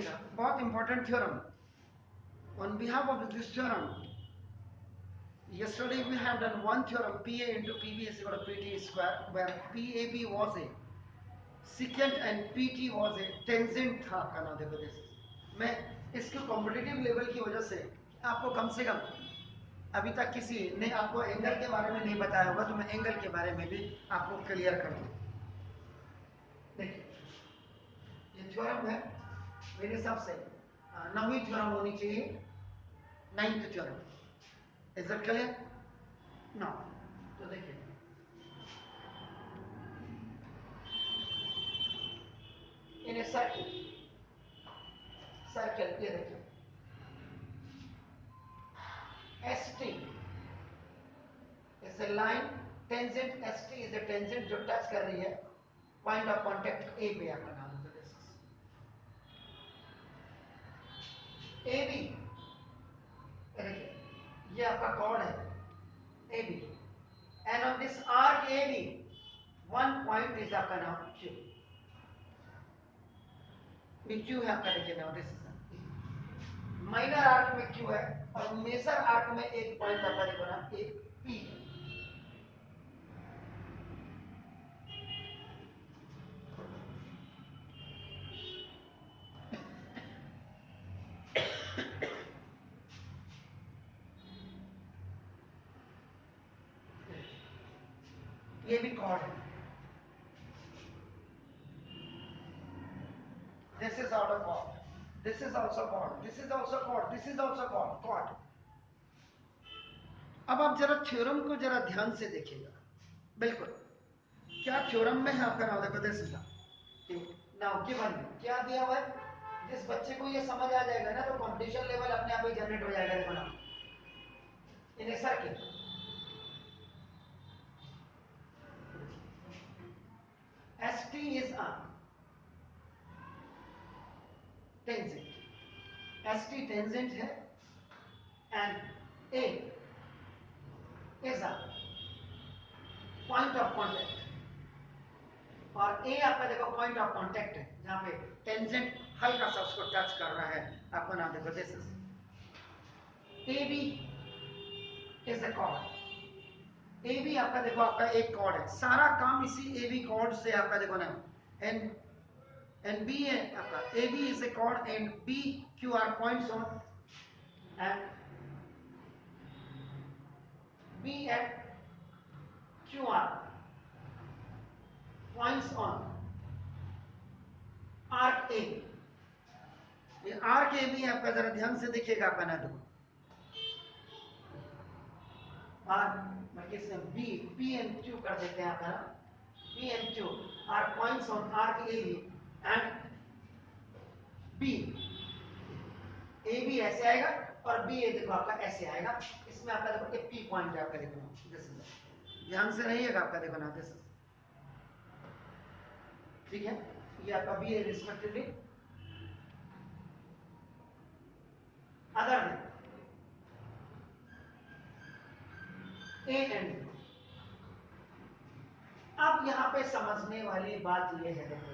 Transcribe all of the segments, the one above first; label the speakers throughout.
Speaker 1: देखिएगा, बहुत important theorem. On behalf of this theorem, yesterday we have done one theorem, PA into PB is equal to PT square, where PAB was a secant and PT was a tangent था आपका नाम। देखो जैसे मैं इसके competitive level की वजह से आपको कम से कम अभी तक किसी ने आपको एंगल के बारे में नहीं बताया होगा, तो मैं एंगल के बारे में भी आपको क्लियर कर दूं। देखिए ये थ्योरम है, मेरे हिसाब से 9वीं थ्योरम होनी चाहिए, 9th theorem. Is it clear? No, तो देखिए इन ए सर्किल, सर्कल ये देखिए ST is a line, tangent ST is a tangent जो टच कर रही है पॉइंट ऑफ कांटेक्ट A पे आपका नाम होता है। AB देखिए ये आपका कॉर्ड है AB, and on this arc AB one point is आपका नाम Q। ये Q है आपका, देखिए now this is minor arc में Q है और मेजर आर्क में एक पॉइंट आपका देखो ना एक P है। ये भी कॉर्ड है। This is out of chord. This is also chord. This is also chord. This is also chord. Chord. अब आप जरा थ्योरम को जरा ध्यान से देखिएगा। बिल्कुल क्या थ्योरम में है आपका नाम देखो, दिस इज नाउ गिवन क्या दिया हुआ है। जिस बच्चे को ये समझ आ जाएगा ना तो कंपटीशन लेवल अपने आप ही जनरेट हो जाएगा। देखो ना इन ए circuit ST is a tangent, ST tangent है, and A is a point of contact, और A आपका देखो पॉइंट ऑफ कांटेक्ट है जहां पे टेंजेंट हल्का सा उसको टच कर रहा है। आपको नाम देखो this is AB is a cord. AB आपका देखो आपका एक कॉर्ड है, सारा काम इसी AB कॉर्ड से आपका देखो ना। एंड B है आपका AB is a chord and B Q are points on and B and Q are points on arc A। ये आर्क AB आपका जरा ध्यान से देखिएगा आपका ना देखो बी पी एंड क्यू कर देते हैं आपका P and Q are points on arc A B and B. A B ऐसे आएगा और बी ए देखो आपका ऐसे आएगा। इसमें आपका देखो एक पी पॉइंट है आपका देखो, दिस इज ध्यान से रहिएगा आपका देखो ना दिस ठीक है। ये आपका B A respectively other A and. अब यहाँ पे समझने वाली बात ये है देखो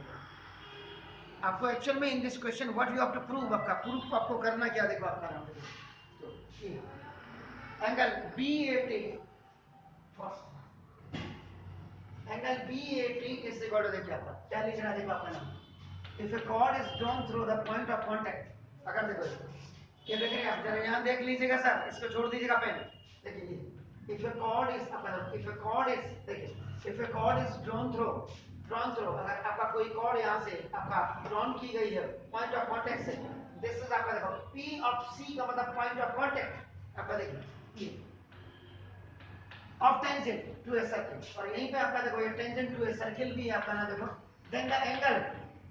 Speaker 1: आपको एक्चुअल में in this question what you have to prove, आपका प्रूफ आपको करना क्या देखो आपका नाम देखो तो angle BAT first angle BAT is equal to देखिए आपका क्या लिखना देखो आपका नाम if a cord is drawn through the point of contact. अगर देखो ये देख रहे हैं आप, जरा यहाँ देख लीजिएगा सर, इसको छोड़ दीजिएगा पेन। देखिए if a cord is if a cord is देखिए if a cord is drawn through अगर आपका कोई कॉर्ड यहाँ से आपका ड्रॉन की गई है पॉइंट ऑफ कांटेक्ट से, दिस इज आपका देखो P ऑफ C का मतलब पॉइंट ऑफ कांटेक्ट आपका देखिए of tangent to a circle, और यहीं पे आपका देखो ये टेंजेंट टू ए सर्किल भी आपका ना देखो then the angle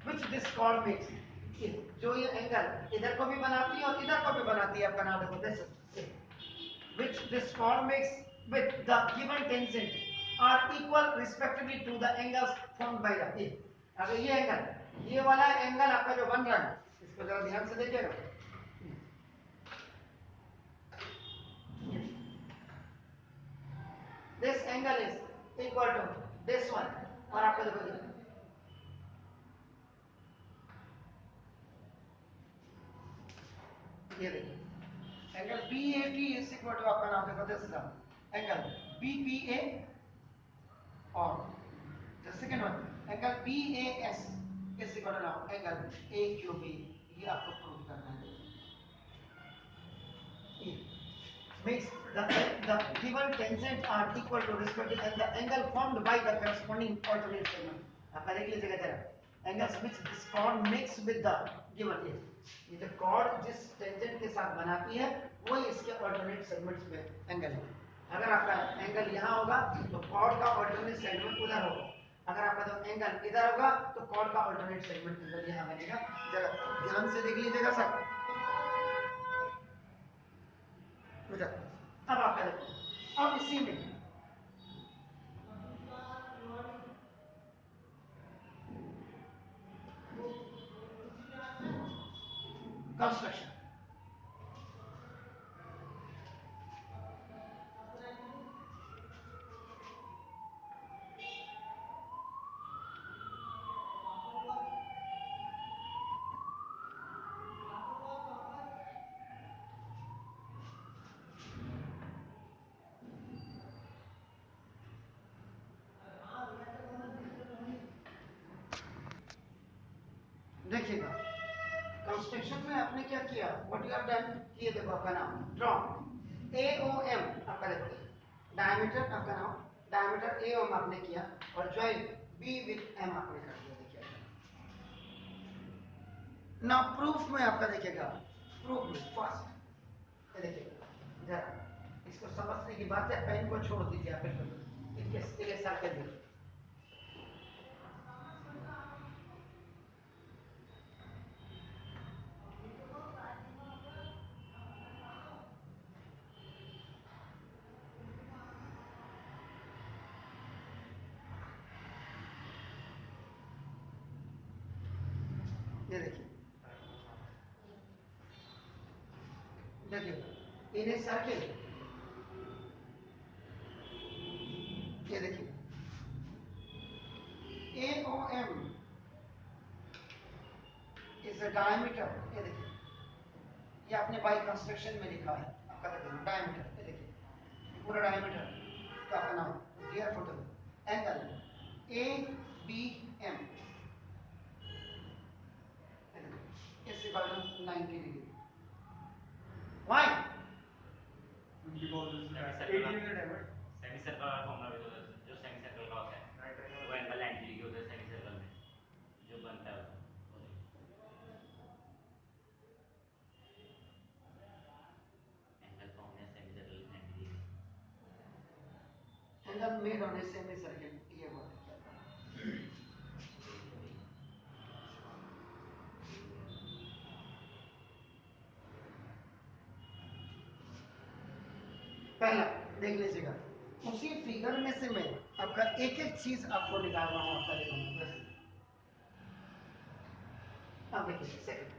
Speaker 1: which this chord makes, जो ये एंगल इधर को भी बनाती है और इधर को भी बनाती है आपका नाम देखो this which this chord makes with the given tangent are equal respectively to the angles formed by the A। अगर ये एंगल ये वाला एंगल आपका जो बन रहा है इसको जरा ध्यान से देखिएगा। This angle is equal to this one, और आपको देखो ये देखिए angle BAT is equal to आपका नाम देखो दिस इज एंगल BPA और the second one angle BAS is equal to now angle AQB। ये आपको प्रूव करना है। Makes the given tangent are equal to respective and the angle formed by the corresponding alternate segment. आप लिख लीजिएगा जरा angles which this chord makes with the given ये जो chord जिस tangent के साथ बनाती है वो इसके alternate segments में angle है। अगर आपका angle यहाँ होगा तो chord का alternate segment उधर होगा। अगर आपका जो angle इधर होगा तो chord का alternate segment इधर यहाँ बनेगा। जरा ध्यान से देख लीजिएगा सब। अब आप करें अब इसी में कंस्ट्रक्शन देखिएगा कंस्ट्रक्शन में आपने क्या किया व्हाट यू हैव डन ये देखो आपका नाम ड्रॉ AOM आपका देखो डायमीटर आपका नाम डायमीटर AOM आपने किया और ज्वाइन B विद M आपने कर दिया। देखिए ना प्रूफ में आपका देखिएगा प्रूफ में फर्स्ट ये देखिए जरा इसको समझने की बात है पेन को छोड़ दीजिए आप बिल्कुल इनके साथ कर दीजिए। ये देखिए देखिए इन ए सर्किल ये देखिए AOM इज अ डायमीटर ये देखिए ये आपने बाय कंस्ट्रक्शन में लिखा है आपका देखिए डायमीटर ये देखिए पूरा डायमीटर का आपका नाम dear photo angle ABM is equal to 90 degree. Why because
Speaker 2: semi circle वाला फॉर्मूला भी तो जो सेमी सर्कल का होता है वो एंगल 90 डिग्री होता है सेमी सर्कल में जो बनता है एंगल फॉर्म है semi circle 90 degree
Speaker 1: angle made on a semi circle ये बोल पहला देख लीजिएगा उसी फिगर में से मैं आपका एक एक चीज आपको निकाल रहा हूं आपका देखो अब देखिए सेकंड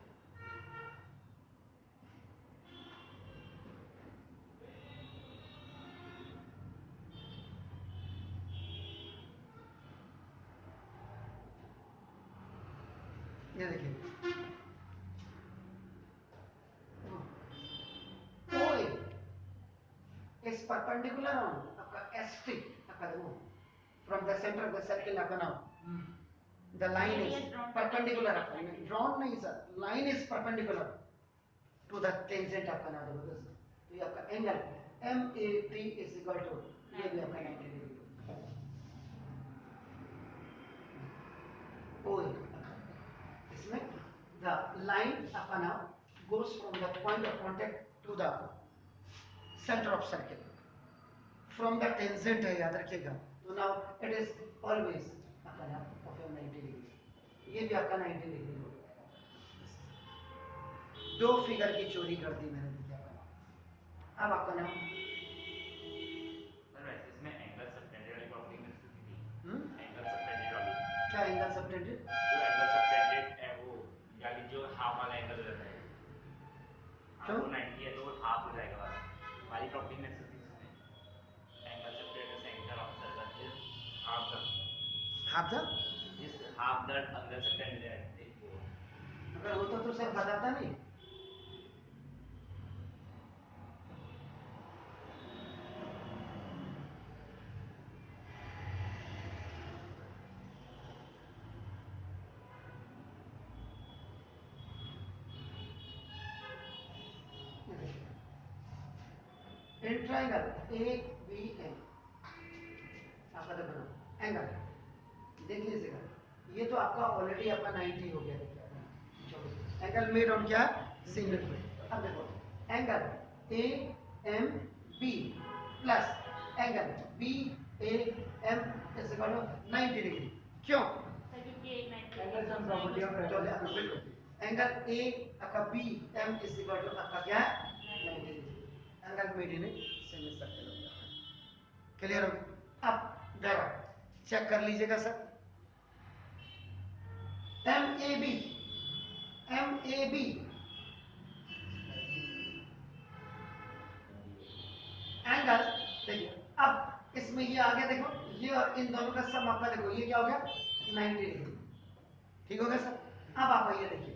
Speaker 1: ये देखिए OA is perpendicular on आपका ST आपका देखो from the center of the circle आपका नाम the line is perpendicular drawn नहीं sir line is perpendicular to the tangent आपका नाम देखो तो ये आपका angle MAP is equal to ये भी आपका 90 डिग्री OA इसमें the line आपका नाम goes from the point of contact to the center of circle from the tangent है याद रखिएगा तो now it is always आपका नाम of 90 डिग्री ये भी आपका 90 डिग्री हो गया दो फिगर की चोरी कर दी मैंने देखिए अब आपका नाम
Speaker 2: सर वैसे इसमें एंगल सबटेंडेड वाली प्रॉपर्टी मिल सकती थी एंगल सबटेंडेड वाली
Speaker 1: क्या एंगल सबटेंडेड
Speaker 2: जो एंगल सबटेंडेड है वो यानी जो हाफ वाला एंगल रहता है
Speaker 1: क्यों
Speaker 2: 90 है तो वो हाफ हो जाएगा वाली प्रॉपर्टी मिल सकती है इसमें angle subtended centre of circle is half the
Speaker 1: half the
Speaker 2: जिस हाफ द एंगल सबटेंडेड है वो
Speaker 1: अगर होता तो सर बताता नहीं in triangle A B M आपका देखो एंगल देख लीजिएगा, ये तो आपका ऑलरेडी आपका 90 हो गया। देखिए एंगल मेड ऑन क्या सिंगल प्लेन। अब देखो angle A M B plus angle B A M is equal to 90 degree. क्यों? एंगल ए आपका B M is equal to आपका क्या है 90 degree. Angle made in semi circle हो गया। क्लियर हो गया? अब जरा चेक कर लीजिएगा sir, M A B angle देखिए। अब इसमें ये आ गया, देखो ये और इन दोनों का सम आपका देखो ये क्या हो गया 90 डिग्री। ठीक हो गया सर? अब आप ये देखिए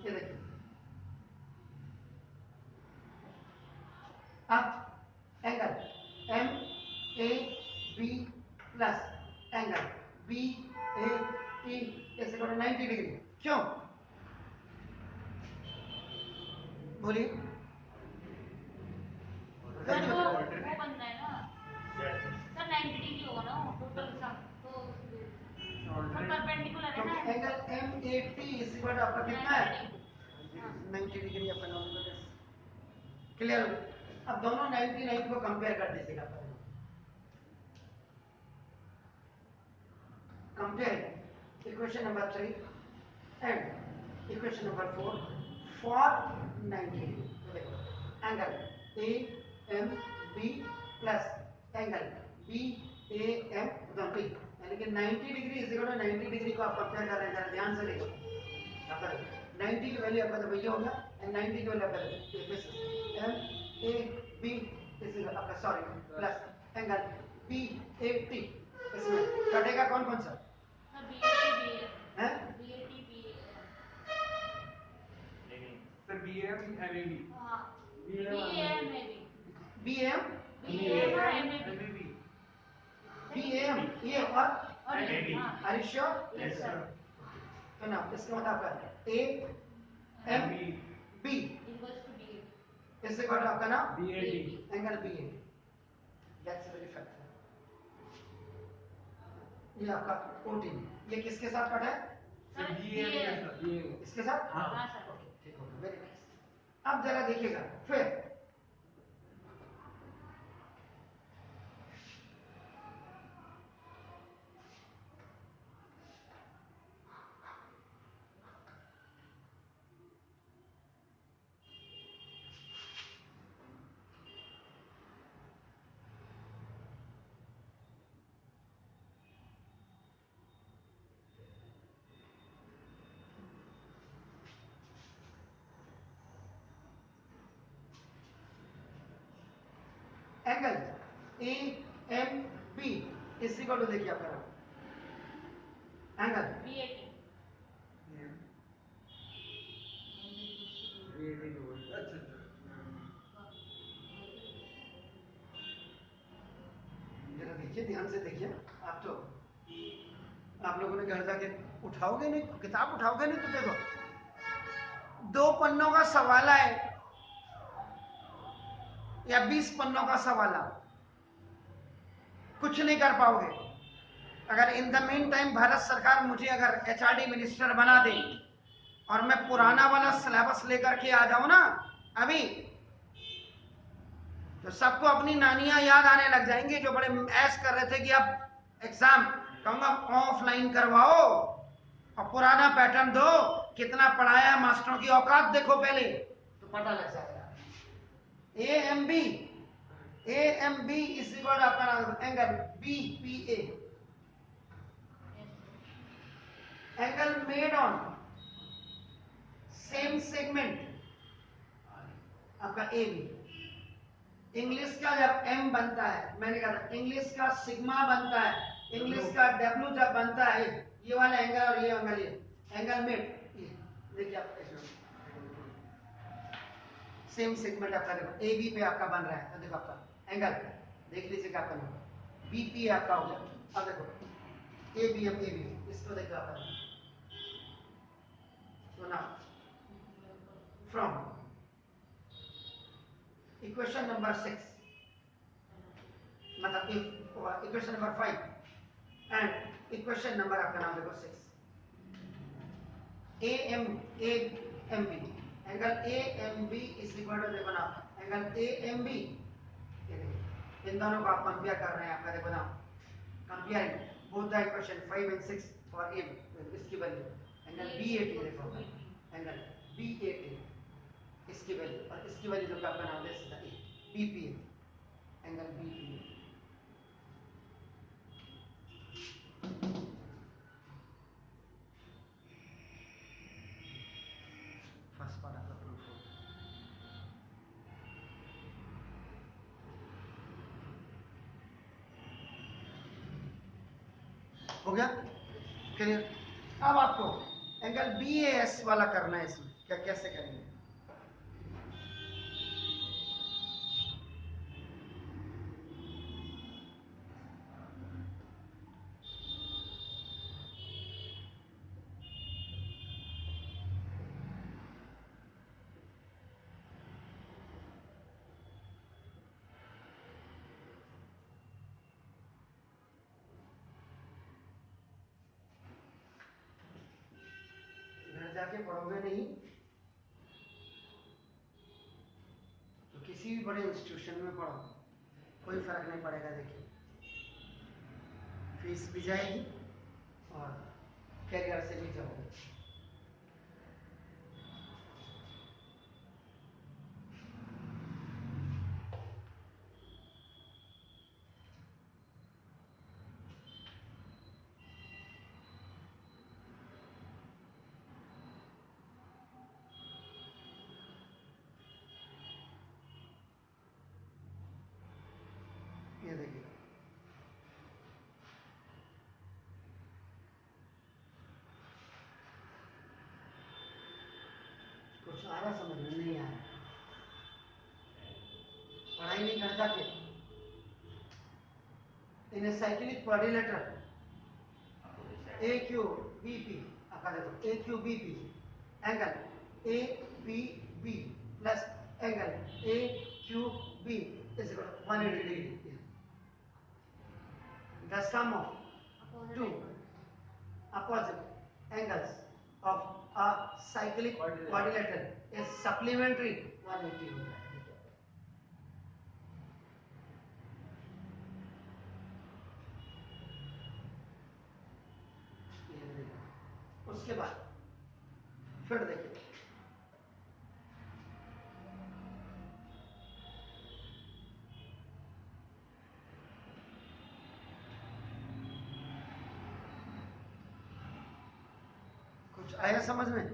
Speaker 1: ये देखिए, अब angle M A B plus angle B A T is equal to 90 degree. क्यों? बोलिए।
Speaker 3: सर वो बनना है ना सर 90 डिग्री होगा ना टोटल सम तो परपेंडिकुलर है ना
Speaker 1: angle M A T is equal to आपका कितना है 90 डिग्री अपन नॉर्मल। क्लियर हो गया? अब दोनों 99 को कंपेयर कर दीजिएगा। Compare equation number 3 and equation number 4 for 90 तो देखो angle A M B plus angle B A M B यानी कि 90 degree is equal to 90 degree को आप कंपेयर कर रहे हैं। ध्यान से देखो, 90 की वैल्यू आपका तो ये हो गया एंड 90 की वैल्यू आपका M A B is equal आपका sorry plus angle B A T. इसमें कटेगा कौन कौन सा
Speaker 3: सर बी
Speaker 1: है?
Speaker 3: A T B
Speaker 4: sir B M M A B
Speaker 3: हां B M A B
Speaker 1: B M
Speaker 3: M A B
Speaker 1: B M ये और
Speaker 3: हां
Speaker 1: are you sure?
Speaker 3: Yes sir
Speaker 1: तो ना इसका मतलब आपका A M B
Speaker 3: equals to B
Speaker 1: इससे कट आपका ना
Speaker 4: B A D
Speaker 1: angle B A that's very fact. ये आपका 14 ये किसके साथ कट है?
Speaker 3: सर
Speaker 4: बी ए
Speaker 1: इसके साथ
Speaker 4: हाँ।
Speaker 3: हां सर
Speaker 1: ओके ठीक हो गया वेरी नाइस। अब जरा देखिएगा फिर angle A M B is equal to देखिए आपका एंगल
Speaker 3: बी ए टी
Speaker 1: जरा देखिए ध्यान से देखिए। आप तो आप लोगों ने घर जाके उठाओगे नहीं, किताब उठाओगे नहीं तो देखो 2 पन्नों का सवाल है या 20 पन्नों का सवाल है, कुछ नहीं कर पाओगे। अगर in the mean time Bharat सरकार मुझे अगर एचआरडी मिनिस्टर बना दे और मैं पुराना वाला सिलेबस लेकर के आ जाऊं ना अभी, तो सबको अपनी नानियां याद आने लग जाएंगी जो बड़े ऐश कर रहे थे कि अब एग्जाम कहूंगा ऑफलाइन करवाओ और पुराना पैटर्न दो, कितना पढ़ाया मास्टरों की औकात देखो पहले तो पता लग जाएगा। A M B is equal आपका angle B P A angle made on same segment आपका ए बी। इंग्लिश का जब एम बनता है, मैंने कहा था इंग्लिश का सिग्मा बनता है, इंग्लिश का डब्ल्यू जब बनता है, ये वाला एंगल और ये एंगल, ये एंगल मेड देखिए आप सेम सेगमेंट आपका देखो ए बी पे आपका बन रहा है। तो देखो आपका एंगल देख लीजिएगा आपका बी पी आपका हो गया। अब देखो ABM ABB इसको देखा अपन। So now from equation number 6 मतलब equation number 5 and equation number आपका नाम देखो 6, AMB angle AMB is equal to देखो ना एंगल AMB, ये देखिए इन दोनों को आप कंपेयर कर रहे हैं, आपका देखो ना comparing both the equation 5 and 6 for A इसकी वैल्यू एंगल BAT देखो एंगल BAT इसकी वैल्यू और इसकी वैल्यू जो आपका नाम दे सकता है BPA angle BPA। First part आपका प्रूफ हो गया क्लियर। अब आपको एंगल BAS वाला करना है, इसमें क्या कैसे करेंगे? घर जाके पढ़ोगे नहीं तो किसी भी बड़े इंस्टीट्यूशन में पढ़ो कोई फर्क नहीं पड़ेगा। देखिए फीस भी जाएगी और कैरियर से भी जाओगे। ये देखिए कुछ आ रहा समझ में नहीं आया, पढ़ाई नहीं कर जाके इन साइक्लिक क्वाड्रिलेटरल AQBP आपका देखो AQBP angle ABB plus angle AQB is equal to 180 degree. The sum of two opposite angles of a cyclic quadrilateral is supplementary 180 होता है। उसके बाद फिर देखिए कुछ आया समझ में?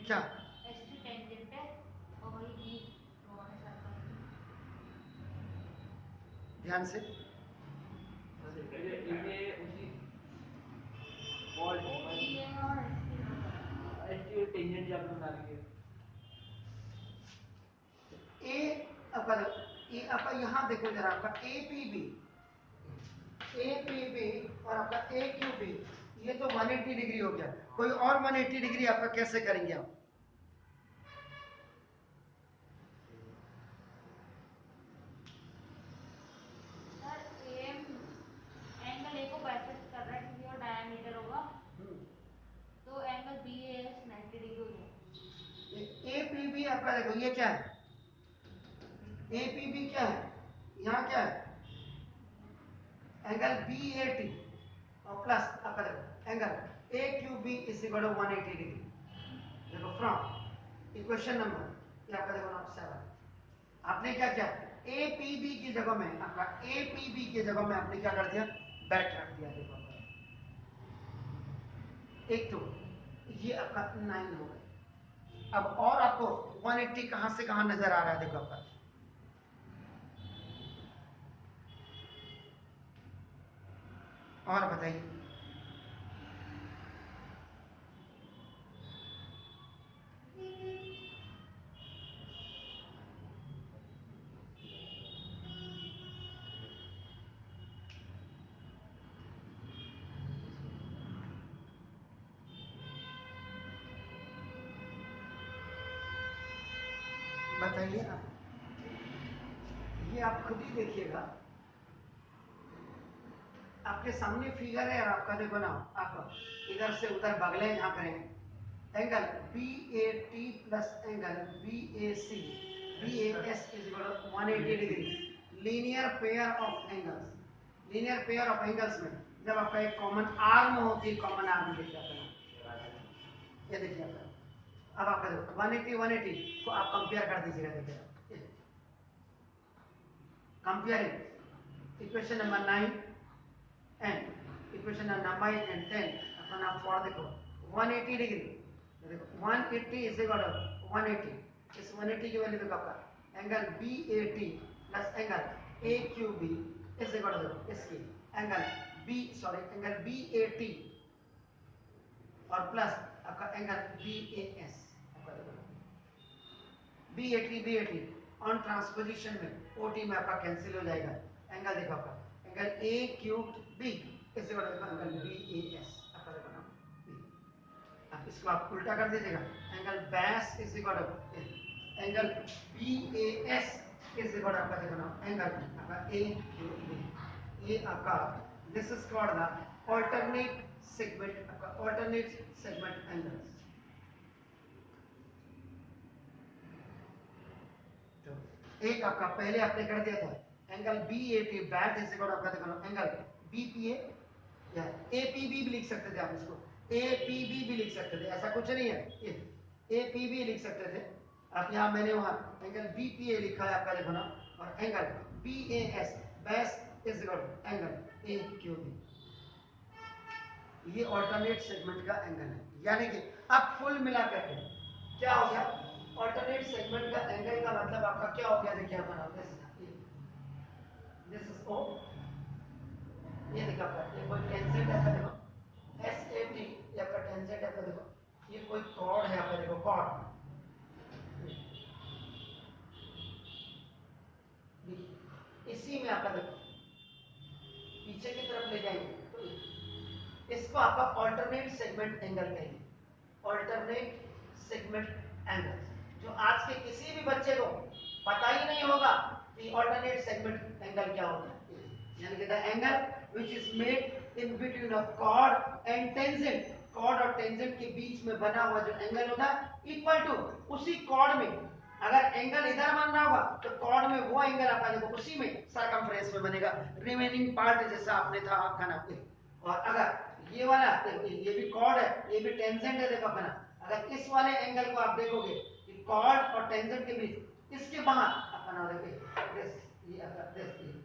Speaker 1: क्या ध्यान से ए आपका ये आपका यहाँ देखो जरा आपका APB और आपका AQB ये तो 180 डिग्री हो गया, कोई और 180 डिग्री आपका कैसे करेंगे आप?
Speaker 3: एंगल ए को बाइसेक्ट कर रहा है क्योंकि वो डायमीटर होगा, तो एंगल BAS 90 डिग्री हो जाएगा।
Speaker 1: APB आपका देखो ये क्या है? APB क्या है? यहाँ क्या है? एंगल BAT और प्लस आपका देखो angle AQB is equal to 180 degree. देखो फ्रॉम इक्वेशन नंबर ये आपका देखो ना 7 आपने क्या किया? APB की जगह में आपका APB की जगह में आपने क्या कर दिया? बैट रख दिया। देखो एक तो ये आपका 9 हो गया। अब और आपको 180 कहां से कहां नजर आ रहा है? देखो आपका और बताइए बताइए आप, ये आप खुद ही देखिएगा, आपके सामने फिगर है और आपका देखो ना, आप इधर से उधर बगले झांक रहे हैं। Angle BAT plus angle BAC BAS is equal to 180 degree. Linear pair of angles, linear pair of angles में जब आपका एक कॉमन आर्म होती है, कॉमन आर्म दिख जाता है, ये दिख जाता है। अब आपका देखो 180 180 को आप कंपेयर कर दीजिएगा, देखिए comparing equation number 9 and equation number 9 and 10 अपन आप फॉर देखो 180 डिग्री, देखो 180 इज इक्वल टू 180, इस 180 की वैल्यू देखो आपका angle BAT plus angle AQB is equal to इसकी एंगल एंगल BAT और प्लस आपका एंगल BAS। आपका देखो BAT ऑन ट्रांसपोजिशन में OT में आपका कैंसिल हो जाएगा। एंगल देखो आपका एंगल AQB इस एंगल BAS आपका देखो ना, अब इसको आप उल्टा कर दीजिएगा, angle BAS is equal to angle BAS is equal to आपका देखो ना एंगल आपका AQB। ये आपका this is called the alternate segment, आपका अल्टरनेट सेगमेंट एंगल्स। एक आपका पहले आपने कर दिया था angle BAT bat is equal आपका देखो एंगल BPA या APB भी लिख सकते थे आप, इसको APB भी लिख सकते थे, ऐसा कुछ नहीं है, APB लिख सकते थे आप। यहाँ मैंने वहां एंगल BPA लिखा है आपका देखो ना, और एंगल BAS बैस इज इक्वल एंगल AQB। ये अल्टरनेट सेगमेंट का एंगल है, यानी कि अब कुल मिलाकर के क्या हो गया, अल्टरनेट सेगमेंट का एंगल का मतलब आपका क्या हो गया, देखिए अपन दिस इज O, ये देखो आपका ये कोई टेंजेंट है, देखो SAT या आपका टेंजेंट है, देखो ये कोई कॉर्ड है आपका, देखो कॉर्ड इसी में आपका देखो पीछे की तरफ ले जाएंगे तो इसको आपका अल्टरनेट सेगमेंट एंगल कहेंगे, अल्टरनेट सेगमेंट एंगल। जो आज के किसी भी बच्चे को पता ही नहीं होगा कि अल्टरनेट सेगमेंट एंगल क्या होता है, यानी कि the angle which is made in between a chord and tangent, chord और टेंजेंट के बीच में बना हुआ जो एंगल होता है इक्वल टू उसी कॉर्ड में अगर एंगल इधर बन रहा होगा तो कॉर्ड में वो एंगल आपका देखो उसी में सरकमफ्रेंस में बनेगा, रिमेनिंग पार्ट जैसा आपने था आपका ना। और अगर ये वाला ये भी कॉर्ड है, ये भी टेंजेंट है, देखो अपना अगर इस वाले एंगल को आप देखोगे कि कॉर्ड और टेंजेंट के बीच इसके बाहर अपना देखिए this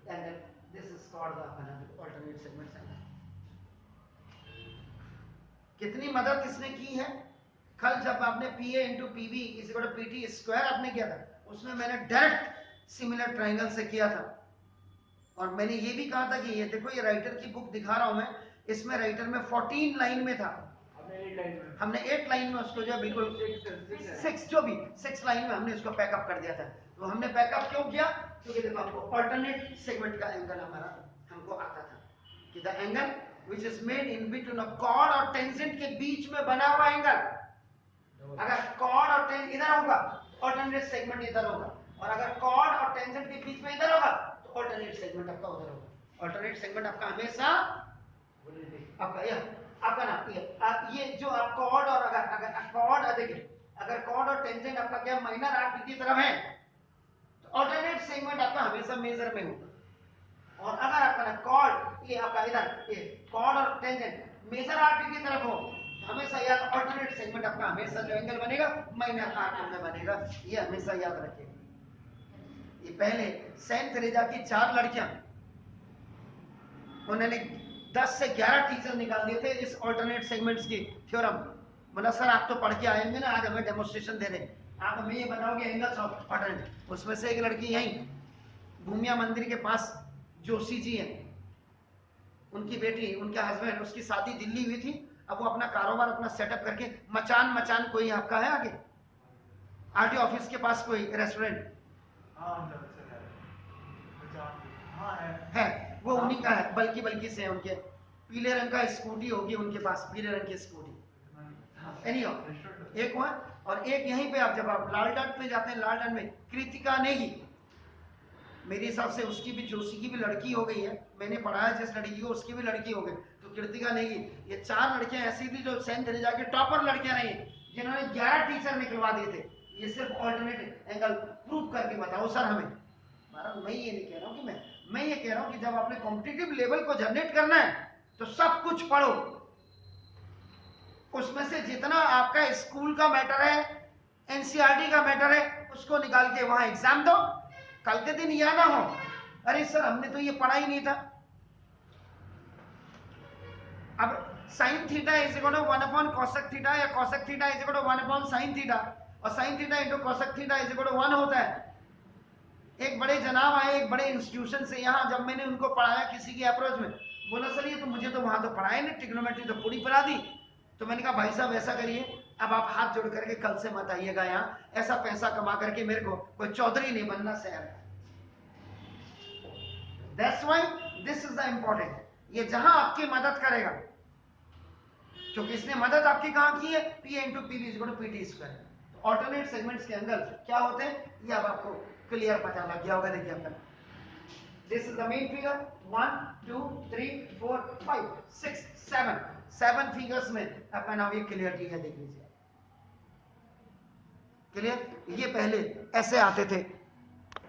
Speaker 1: angle this is called the अपना अल्टरनेट सेगमेंट एंगल। कितनी मदद इसने की है, कल जब आपने PA into PB is equal to PT square आपने किया था, उसमें मैंने डायरेक्ट सिमिलर ट्रायंगल से किया था। और मैंने ये भी कहा था कि ये देखो ये राइटर की बुक दिखा रहा हूं मैं, इसमें राइटर में 14 लाइन में था, हमने 8 लाइन में उसको जो है बिल्कुल 6 लाइन में हमने उसको पैकअप कर दिया था। तो हमने पैकअप क्यों किया, क्योंकि देखो आपको अल्टरनेट सेगमेंट का एंगल हमारा हमको आता था कि the angle which is made in between a cord और टेंजेंट के बीच में बना हुआ एंगल, अगर कॉर्ड और टेंजेंट इधर होगा तो अल्टरनेट सेगमेंट इधर होगा, और अगर कॉर्ड और टेंजेंट के बीच में इधर होगा तो अल्टरनेट सेगमेंट आपका उधर होगा। अल्टरनेट सेगमेंट आपका हमेशा आपका यह आपका ना ये जो आप कॉर्ड और अगर कॉर्ड देखिए अगर कॉर्ड और टेंजेंट आपका क्या माइनर आर्क की तरफ है तो अल्टरनेट सेगमेंट आपका हमेशा मेजर में होगा, और अगर आपका कॉर्ड ये आपका इधर ये कॉर्ड और टेंजेंट मेजर आर्क की तरफ हो हमेशा याद अल्टरनेट सेगमेंट आपका हमेशा जो एंगल बनेगा माइनर आर्क में बनेगा, ये हमेशा याद रखिएगा। ये पहले सेंट थेरेसा की 4 लड़कियां उन्होंने 10 से 11 टीचर निकाल दिए थे इस अल्टरनेट सेगमेंट्स की थ्योरम। बोला सर आप तो पढ़ के आए होंगे ना, आज हमें डेमोन्स्ट्रेशन दे रहे, आप हमें ये बताओगे एंगल्स ऑफ अल्टरनेट। उसमें से एक लड़की यहीं भूमिया मंदिर के पास जोशी जी हैं, उनकी बेटी उनके हस्बैंड उसकी शादी दिल्ली हुई थी, अब वो अपना कारोबार अपना सेटअप करके मचान कोई आपका है आगे RTO ऑफिस के पास कोई रेस्टोरेंट है वो उन्हीं का है, बल्कि से है, उनके पीले रंग का स्कूटी होगी उनके पास, पीले रंग की स्कूटी एनी और एक हुआ, और एक यहीं पे आप जब आप लाल डॉट पे जाते हैं, लाल डॉट में कृतिका नेगी, मेरे हिसाब से उसकी भी, जोशी की भी लड़की हो गई है, मैंने पढ़ा है जिस लड़की को, उसकी भी लड़की हो गई, तो कृतिका नेगी, ये 4 लड़कियां ऐसी थी जो सेंट तेरेसा के टॉपर लड़कियां नहीं, जिन्होंने 11 टीचर निकलवा दिए थे। ये सिर्फ ऑल्टरनेट एंगल प्रूव करके बताओ सर हमें। महाराज मैं ये नहीं कह रहा हूँ कि मैं ये कह रहा हूँ कि जब आपने कॉम्पिटिटिव लेवल को जनरेट करना है तो सब कुछ पढ़ो, उसमें से जितना आपका स्कूल का मैटर है, एनसीईआरटी का मैटर है, उसको निकाल के वहां एग्जाम दो। कल के दिन यह ना हो अरे सर हमने तो ये पढ़ा ही नहीं था। अब sine theta is equal to 1 upon cosec theta, या cosec theta is equal to 1 upon sine theta, और sine theta into cosec theta is equal to 1 होता है। एक बड़े जनाब आए एक बड़े इंस्टीट्यूशन से यहाँ, जब मैंने उनको पढ़ाया किसी की अप्रोच में, बोला सर ये तो मुझे तो वहां तो पढ़ाया नहीं, ट्रिग्नोमेट्री तो पूरी पढ़ा दी। तो मैंने कहा भाई साहब ऐसा करिए, अब आप हाथ जोड़ करके कल से मत आइएगा यहाँ, ऐसा पैसा कमा करके मेरे को कोई चौधरी नहीं बनना शहर में। That's why this is the important। ये जहां आपकी मदद करेगा, क्योंकि इसने मदद आपकी कहां की है, P into P B equal to P T square. Alternate segments के अंदर क्या होते हैं ये अब आपको क्लियर पता लग गया होगा। देखिए अपना this is the main figure 1 2 3 4 5 6 7 figures में अपन अब ये क्लियर किया। देख लीजिए क्लियर। ये पहले ऐसे आते थे